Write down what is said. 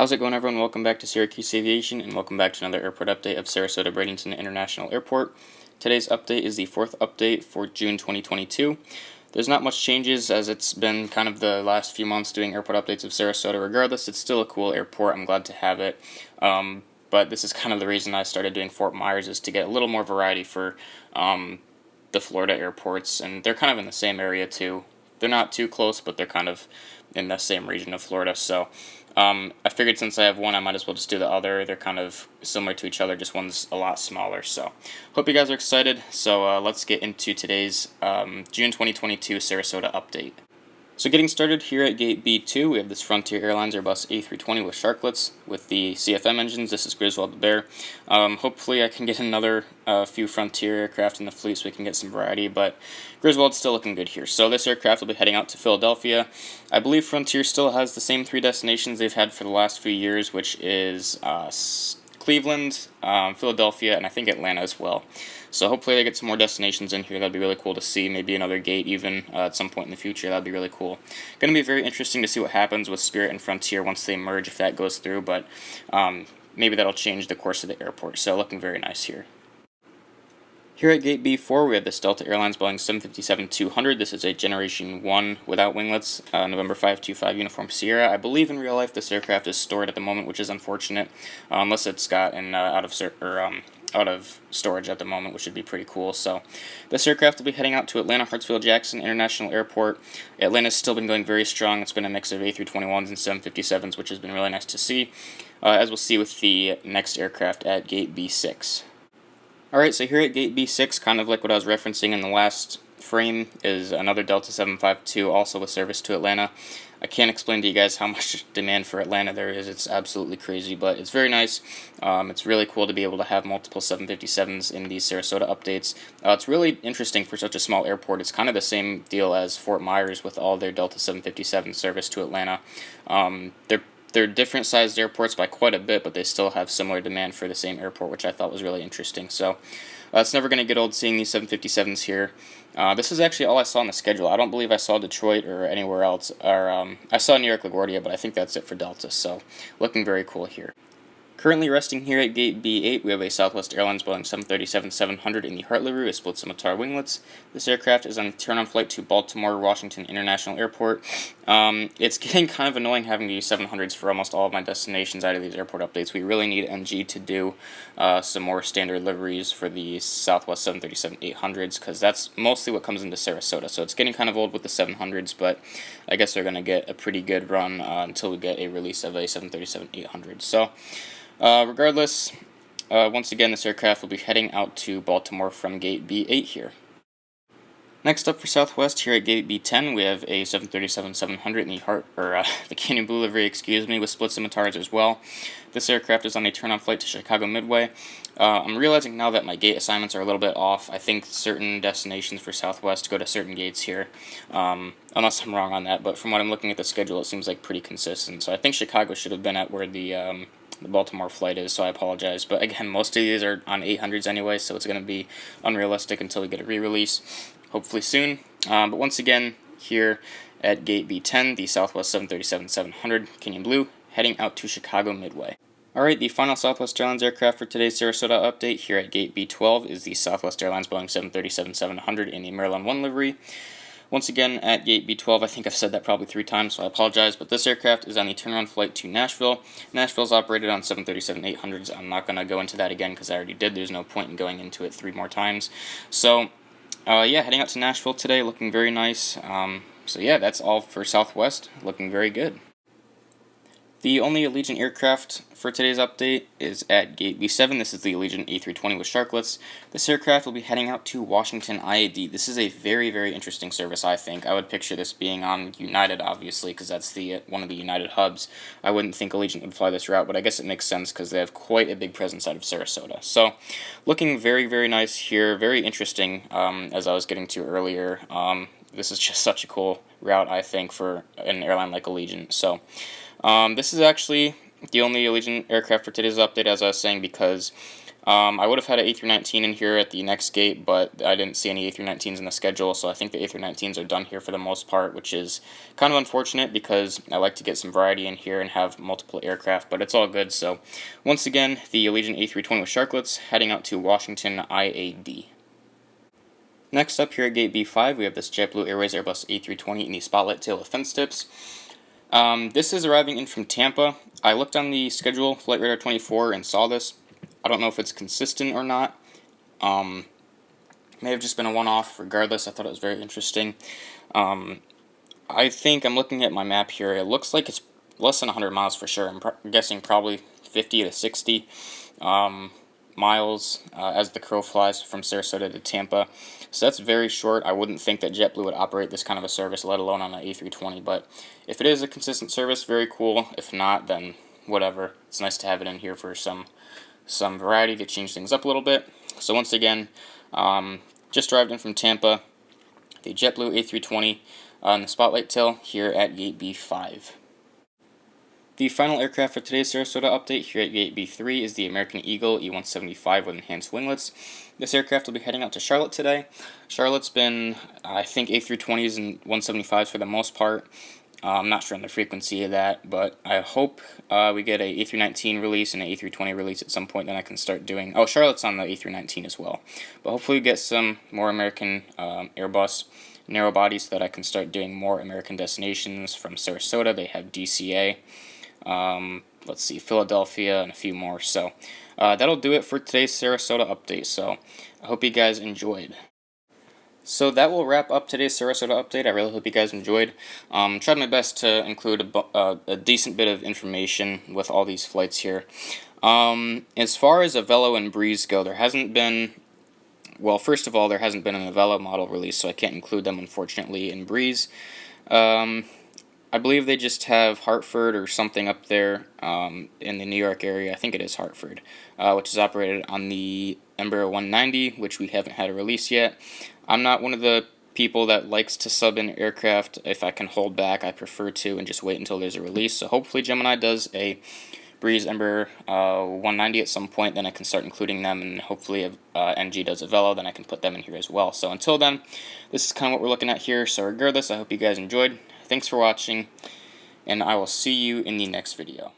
How's it going, everyone? Welcome back to Syracuse Aviation, and welcome back to another airport update of Sarasota Bradenton International Airport. Today's update is the fourth update for June 2022. There's not much changes, as it's been kind of the last few months doing airport updates of Sarasota. Regardless, it's still a cool airport. I'm glad to have it. But this is kind of the reason I started doing Fort Myers, is to get a little more variety for the Florida airports, and they're kind of in the same area too. They're not too close, but they're kind of in the same region of Florida, so I figured since I have one, I might as well just do the other. They're kind of similar to each other, just one's a lot smaller. So hope you guys are excited. So let's get into today's June 2022 Sarasota update. So getting started here at Gate B2, we have this Frontier Airlines Airbus A320 with sharklets with the CFM engines. This is Griswold the Bear. Hopefully I can get another few Frontier aircraft in the fleet so we can get some variety, but Griswold's still looking good here. So this aircraft will be heading out to Philadelphia. I believe Frontier still has the same three destinations they've had for the last few years, which is Cleveland, Philadelphia, and I think Atlanta as well. So hopefully they get some more destinations in here. That'd be really cool to see. Maybe another gate even at some point in the future. That'd be really cool. Going to be very interesting to see what happens with Spirit and Frontier once they merge, if that goes through. But maybe that'll change the course of the airport. So looking very nice here. Here at Gate B4, we have this Delta Airlines Boeing 757-200. This is a Generation 1 without winglets, November 525 Uniform Sierra. I believe in real life this aircraft is stored at the moment, which is unfortunate, unless it's gotten out of storage at the moment, which would be pretty cool. So this aircraft will be heading out to Atlanta Hartsfield-Jackson International Airport. Atlanta's still been going very strong. It's been a mix of A321s and 757s, which has been really nice to see, as we'll see with the next aircraft at Gate B6. Alright, so here at Gate B6, kind of like what I was referencing in the last frame, is another Delta 752, also with service to Atlanta. I can't explain to you guys how much demand for Atlanta there is. It's absolutely crazy, but it's very nice. It's really cool to be able to have multiple 757s in these Sarasota updates. It's really interesting for such a small airport. It's kind of the same deal as Fort Myers with all their Delta 757 service to Atlanta. They're different sized airports by quite a bit, but they still have similar demand for the same airport, which I thought was really interesting. So it's never going to get old seeing these 757s here. This is actually all I saw on the schedule. I don't believe I saw Detroit or anywhere else. I saw New York LaGuardia, but I think that's it for Delta. So looking very cool here. Currently resting here at Gate B8, we have a Southwest Airlines Boeing 737-700 in the Heart livery with split scimitar winglets. This aircraft is on a turn-on flight to Baltimore Washington International Airport. It's getting kind of annoying having to use 700s for almost all of my destinations out of these airport updates. We really need NG to do some more standard liveries for the Southwest 737-800s, because that's mostly what comes into Sarasota. So it's getting kind of old with the 700s, but I guess they're going to get a pretty good run until we get a release of a 737-800. So regardless, once again, this aircraft will be heading out to Baltimore from Gate B8 here. Next up for Southwest, here at Gate B10, we have a 737-700 in the Canyon Blue livery, with split scimitars as well. This aircraft is on a turn-on flight to Chicago Midway. I'm realizing now that my gate assignments are a little bit off. I think certain destinations for Southwest go to certain gates here, unless I'm wrong on that, but from what I'm looking at the schedule, it seems like pretty consistent. So I think Chicago should have been at where the Baltimore flight is, so I apologize. But again, most of these are on 800s anyway, so it's going to be unrealistic until we get a re-release, hopefully soon. But once again, here at Gate B10, the Southwest 737-700 Canyon Blue, heading out to Chicago Midway. Alright, the final Southwest Airlines aircraft for today's Sarasota update here at Gate B12 is the Southwest Airlines Boeing 737-700 in the Maryland 1 livery. Once again, at Gate B12, I think I've said that probably 3 times, so I apologize, but this aircraft is on the turnaround flight to Nashville. Nashville's operated on 737-800s. I'm not going to go into that again because I already did. There's no point in going into it 3 more times. So, yeah, heading out to Nashville today, looking very nice. So yeah, that's all for Southwest, looking very good. The only Allegiant aircraft for today's update is at Gate B7. This is the Allegiant A320 with sharklets. This aircraft will be heading out to Washington IAD. This is a very, very interesting service, I think. I would picture this being on United, obviously, because that's one of the United hubs. I wouldn't think Allegiant would fly this route, but I guess it makes sense because they have quite a big presence out of Sarasota. So, looking very, very nice here. Very interesting, as I was getting to earlier. This is just such a cool route, I think, for an airline like Allegiant. So, this is actually the only Allegiant aircraft for today's update, as I was saying, because I would have had an A319 in here at the next gate, but I didn't see any A319s in the schedule, so I think the A319s are done here for the most part, which is kind of unfortunate because I like to get some variety in here and have multiple aircraft, but it's all good. So once again, the Allegiant A320 with Sharklets heading out to Washington IAD. Next up here at Gate B5, we have this JetBlue Airways Airbus A320 in the Spotlight Tail with fence tips. This is arriving in from Tampa. I looked on the schedule, Flight Radar 24, and saw this. I don't know if it's consistent or not. May have just been a one-off. Regardless, I thought it was very interesting. I think I'm looking at my map here. It looks like it's less than 100 miles for sure. I'm guessing probably 50 to 60 miles as the crow flies from Sarasota to Tampa. So that's very short. I wouldn't think that JetBlue would operate this kind of a service, let alone on an A320. But if it is a consistent service, very cool. If not, then whatever. It's nice to have it in here for some variety to change things up a little bit. So once again, just arrived in from Tampa, the JetBlue A320 on the Spotlight Tail here at Gate B5. The final aircraft for today's Sarasota update here at Gate B3 is the American Eagle E-175 with enhanced winglets. This aircraft will be heading out to Charlotte today. Charlotte's been, I think, A320s and 175s for the most part. I'm not sure on the frequency of that, but I hope we get a A319 release and an A320 release at some point, then I can start doing... Oh, Charlotte's on the A319 as well. But hopefully we get some more American Airbus narrow bodies so that I can start doing more American destinations from Sarasota. They have DCA, let's see, Philadelphia, and a few more. So that'll do it for today's Sarasota update. So I hope you guys enjoyed. So that will wrap up today's Sarasota update. I really hope you guys enjoyed. Tried my best to include a decent bit of information with all these flights here. As far as Avelo and Breeze go, there hasn't been... Well, first of all, there hasn't been an Avelo model release, so I can't include them, unfortunately, in Breeze. I believe they just have Hartford or something up there in the New York area. I think it is Hartford, which is operated on the Embraer 190, which we haven't had a release yet. I'm not one of the people that likes to sub in aircraft. If I can hold back, I prefer to and just wait until there's a release. So hopefully Gemini does a Breeze Embraer 190 at some point, then I can start including them, and hopefully if NG does a Velo, then I can put them in here as well. So until then, this is kind of what we're looking at here. So regardless, I hope you guys enjoyed. Thanks for watching, and I will see you in the next video.